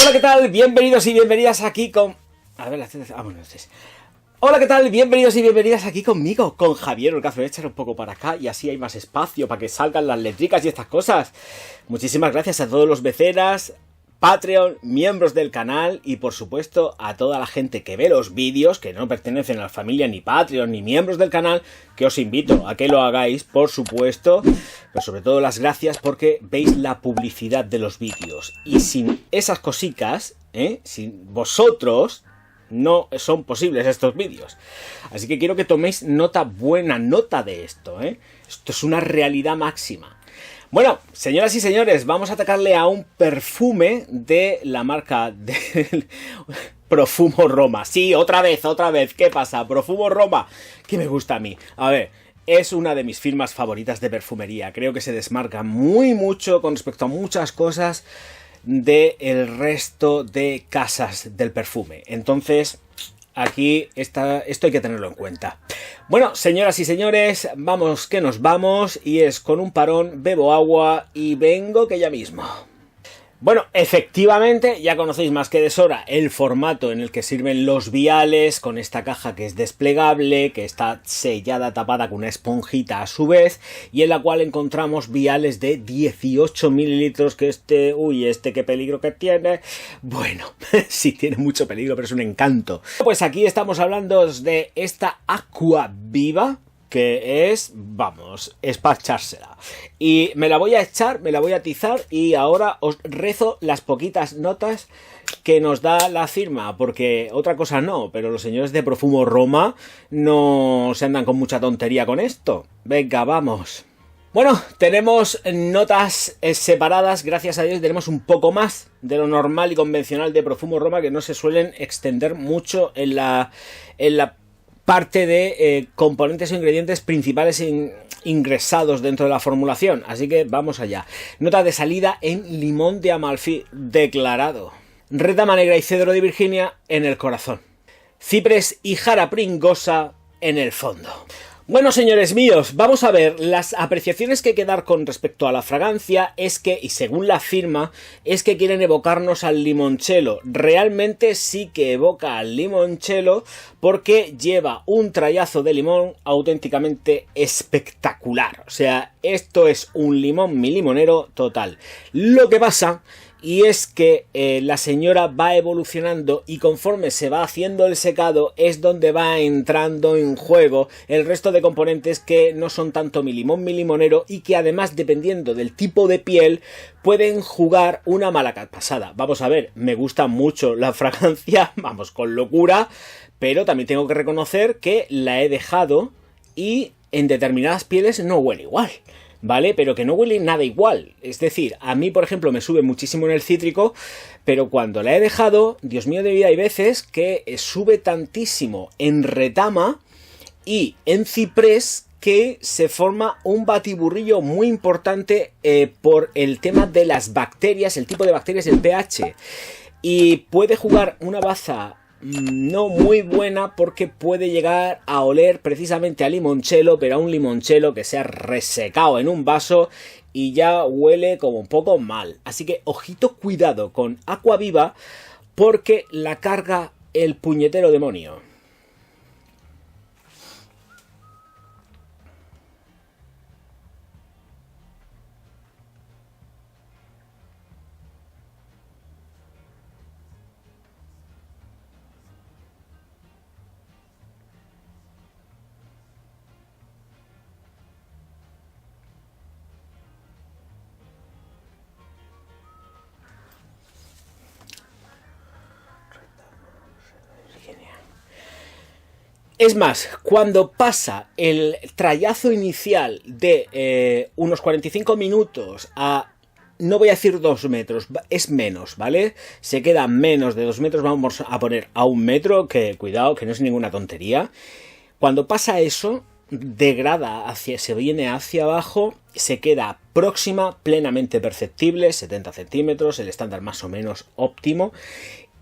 Hola, ¿qué tal? Bienvenidos y bienvenidas aquí con... A ver, bueno, Hola, ¿qué tal? Bienvenidos y bienvenidas aquí conmigo, con Javier Olcazo. Voy a echar un poco para acá y así hay más espacio para que salgan las letricas y estas cosas. Muchísimas gracias a todos los beceras, Patreon, miembros del canal y por supuesto a toda la gente que ve los vídeos, que no pertenecen a la familia ni Patreon ni miembros del canal, que os invito a que lo hagáis, por supuesto, pero sobre todo las gracias porque veis la publicidad de los vídeos y sin esas cositas, sin vosotros, no son posibles estos vídeos. Así que quiero que toméis buena nota de esto, Esto es una realidad máxima. Bueno, señoras y señores, vamos a atacarle a un perfume de la marca de Profumo Roma. Sí, otra vez, ¿qué pasa? Profumo Roma, que me gusta a mí. A ver, es una de mis firmas favoritas de perfumería. Creo que se desmarca muy mucho con respecto a muchas cosas del resto de casas del perfume. Entonces, aquí esto hay que tenerlo en cuenta. Bueno, señoras y señores, vamos que nos vamos y es con un parón, bebo agua y vengo que ya mismo. Bueno, efectivamente, ya conocéis más que de sobra el formato en el que sirven los viales, con esta caja que es desplegable, que está sellada, tapada con una esponjita a su vez, y en la cual encontramos viales de 18 mililitros, que este qué peligro que tiene. Bueno, sí tiene mucho peligro, pero es un encanto. Pues aquí estamos hablando de esta Aqua Viva, que es, vamos, es para echársela. Y me la voy a echar, me la voy a atizar y ahora os rezo las poquitas notas que nos da la firma, porque otra cosa no, pero los señores de Profumo Roma no se andan con mucha tontería con esto. Venga, vamos. Bueno, tenemos notas separadas, gracias a Dios tenemos un poco más de lo normal y convencional de Profumo Roma, que no se suelen extender mucho en la parte de componentes o ingredientes principales ingresados dentro de la formulación. Así que vamos allá. Nota de salida en limón de Amalfi declarado. Retama negra y cedro de Virginia en el corazón. Ciprés y jara pringosa en el fondo. Bueno, señores míos, vamos a ver, las apreciaciones que hay que dar con respecto a la fragancia es que, y según la firma, es que quieren evocarnos al limoncello. Realmente sí que evoca al limoncello porque lleva un trayazo de limón auténticamente espectacular. O sea, esto es un limón mi limonero total. Lo que pasa... y es que la señora va evolucionando y conforme se va haciendo el secado es donde va entrando en juego el resto de componentes que no son tanto mi limonero y que además, dependiendo del tipo de piel, pueden jugar una mala pasada. Vamos a ver, me gusta mucho la fragancia, vamos, con locura, pero también tengo que reconocer que la he dejado y en determinadas pieles no huele igual. ¿Vale? Pero que no huele nada igual. Es decir, a mí, por ejemplo, me sube muchísimo en el cítrico, pero cuando la he dejado, Dios mío de vida, hay veces que sube tantísimo en retama y en ciprés que se forma un batiburrillo muy importante por el tema de las bacterias, el tipo de bacterias, el pH. Y puede jugar una baza no muy buena porque puede llegar a oler precisamente a limoncello, pero a un limoncello que se ha resecado en un vaso y ya huele como un poco mal. Así que ojito, cuidado con Aqua Viva porque la carga el puñetero demonio. Es más, cuando pasa el trayazo inicial de unos 45 minutos a, no voy a decir 2 metros, es menos, ¿vale? Se queda menos de 2 metros, vamos a poner a 1 metro, que cuidado, que no es ninguna tontería. Cuando pasa eso, degrada se viene hacia abajo, se queda próxima, plenamente perceptible, 70 centímetros, el estándar más o menos óptimo.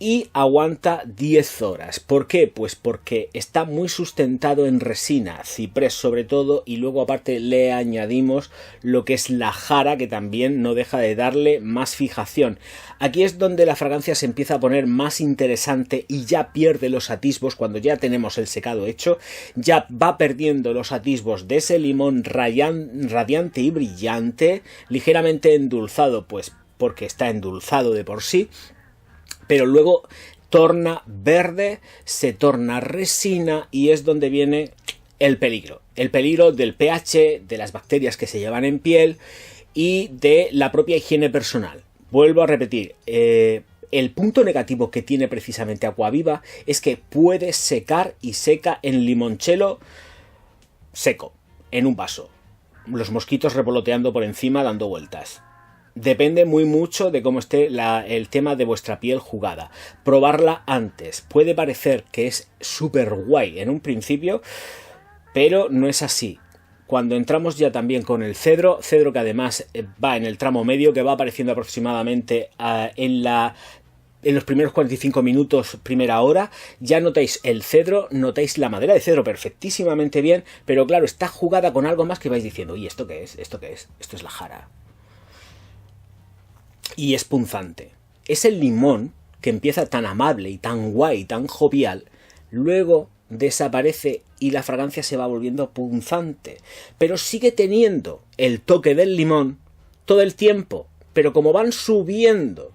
y aguanta 10 horas. ¿Por qué? Pues porque está muy sustentado en resina, ciprés sobre todo, y luego aparte le añadimos lo que es la jara, que también no deja de darle más fijación. Aquí es donde la fragancia se empieza a poner más interesante y ya pierde los atisbos. Cuando ya tenemos el secado hecho, ya va perdiendo los atisbos de ese limón radiante y brillante, ligeramente endulzado, pues porque está endulzado de por sí, pero luego torna verde, se torna resina y es donde viene el peligro. El peligro del pH, de las bacterias que se llevan en piel y de la propia higiene personal. Vuelvo a repetir, el punto negativo que tiene precisamente Aquaviva es que puede secar y seca en limoncello seco, en un vaso. Los mosquitos revoloteando por encima dando vueltas. Depende muy mucho de cómo esté el tema de vuestra piel jugada. Probarla antes. Puede parecer que es súper guay en un principio, pero no es así. Cuando entramos ya también con el cedro que además va en el tramo medio, que va apareciendo aproximadamente en los primeros 45 minutos, primera hora, ya notáis el cedro, notáis la madera de cedro perfectísimamente bien, pero claro, está jugada con algo más que vais diciendo, ¿y esto qué es? ¿Esto qué es? Esto es la jara. Y es punzante. Es el limón que empieza tan amable y tan guay, tan jovial, luego desaparece y la fragancia se va volviendo punzante, pero sigue teniendo el toque del limón todo el tiempo, pero como van subiendo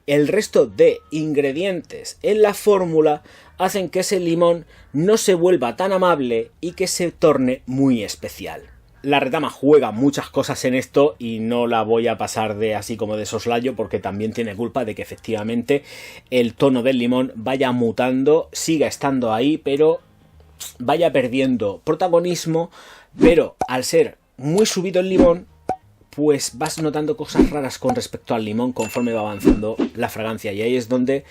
el resto de ingredientes en la fórmula, hacen que ese limón no se vuelva tan amable y que se torne muy especial. La retama juega muchas cosas en esto y no la voy a pasar de así como de soslayo porque también tiene culpa de que efectivamente el tono del limón vaya mutando, siga estando ahí, pero vaya perdiendo protagonismo, pero al ser muy subido el limón, pues vas notando cosas raras con respecto al limón conforme va avanzando la fragancia y ahí es donde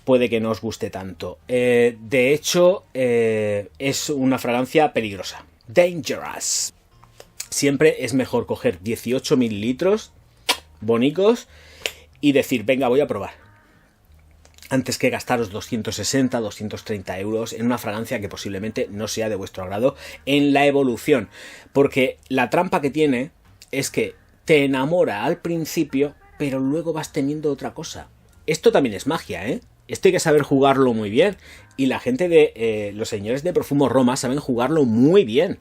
puede que no os guste tanto. De hecho, es una fragancia peligrosa. Dangerous. Siempre es mejor coger 18 mililitros bonicos y decir, venga, voy a probar. Antes que gastaros 260, 230 euros en una fragancia que posiblemente no sea de vuestro agrado en la evolución. Porque la trampa que tiene es que te enamora al principio, pero luego vas teniendo otra cosa. Esto también es magia, ¿eh? Esto hay que saber jugarlo muy bien. Y la gente de los señores de Profumo Roma saben jugarlo muy bien.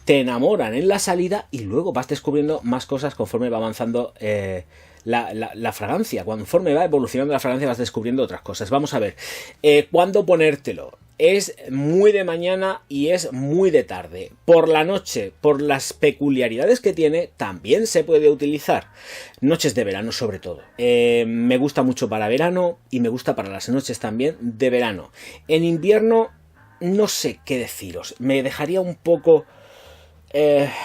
Te enamoran en la salida y luego vas descubriendo más cosas conforme va avanzando la fragancia. Conforme va evolucionando la fragancia vas descubriendo otras cosas. Vamos a ver, ¿cuándo ponértelo? Es muy de mañana y es muy de tarde. Por la noche, por las peculiaridades que tiene, también se puede utilizar. Noches de verano sobre todo. Me gusta mucho para verano y me gusta para las noches también de verano. En invierno no sé qué deciros. Me dejaría un poco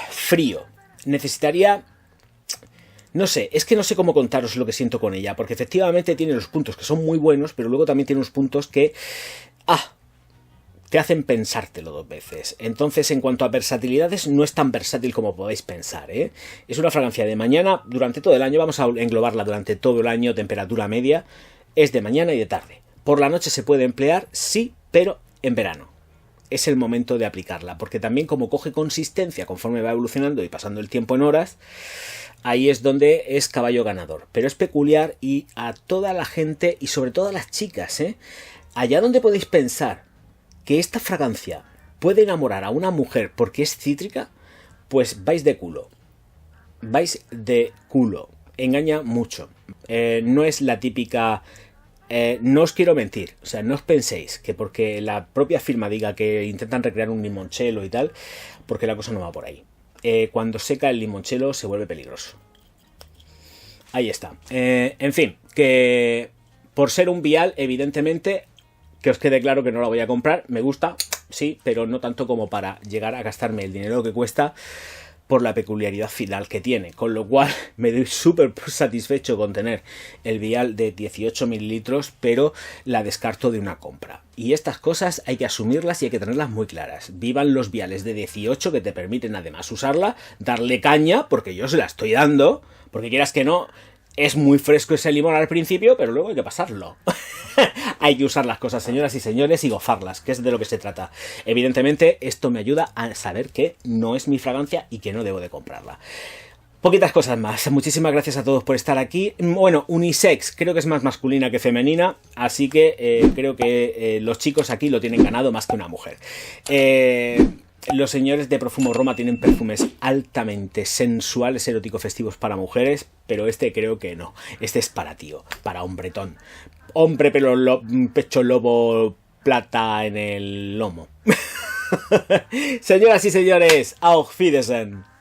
frío. Necesitaría... No sé, es que no sé cómo contaros lo que siento con ella, porque efectivamente tiene los puntos que son muy buenos, pero luego también tiene unos puntos que... te hacen pensártelo dos veces. Entonces, en cuanto a versatilidades, no es tan versátil como podéis pensar, ¿eh? Es una fragancia de mañana durante todo el año, vamos a englobarla durante todo el año, temperatura media, es de mañana y de tarde. Por la noche se puede emplear, sí, pero en verano. Es el momento de aplicarla, porque también como coge consistencia conforme va evolucionando y pasando el tiempo en horas, ahí es donde es caballo ganador. Pero es peculiar y a toda la gente, y sobre todo a las chicas, allá donde podéis pensar que esta fragancia puede enamorar a una mujer porque es cítrica, pues vais de culo. Vais de culo. Engaña mucho. No es la típica... no os quiero mentir, o sea, no os penséis que porque la propia firma diga que intentan recrear un limoncello y tal, porque la cosa no va por ahí. Cuando seca el limoncello se vuelve peligroso. Ahí está. En fin, que por ser un vial, evidentemente, que os quede claro que no la voy a comprar. Me gusta, sí, pero no tanto como para llegar a gastarme el dinero que cuesta por la peculiaridad final que tiene, con lo cual me doy súper satisfecho con tener el vial de 18 mililitros, pero la descarto de una compra. Y estas cosas hay que asumirlas y hay que tenerlas muy claras. Vivan los viales de 18 que te permiten además usarla, darle caña, porque yo se la estoy dando, porque quieras que no, es muy fresco ese limón al principio, pero luego hay que pasarlo. Hay que usar las cosas, señoras y señores, y gozarlas, que es de lo que se trata. Evidentemente, esto me ayuda a saber que no es mi fragancia y que no debo de comprarla. Poquitas cosas más. Muchísimas gracias a todos por estar aquí. Bueno, unisex, creo que es más masculina que femenina, así que creo que los chicos aquí lo tienen ganado más que una mujer. Los señores de Profumo Roma tienen perfumes altamente sensuales, eróticos, festivos para mujeres, pero este creo que no. Este es para tío, para hombretón. Hombre, pecho lobo, plata en el lomo. Señoras y señores, auf Wiedersehen.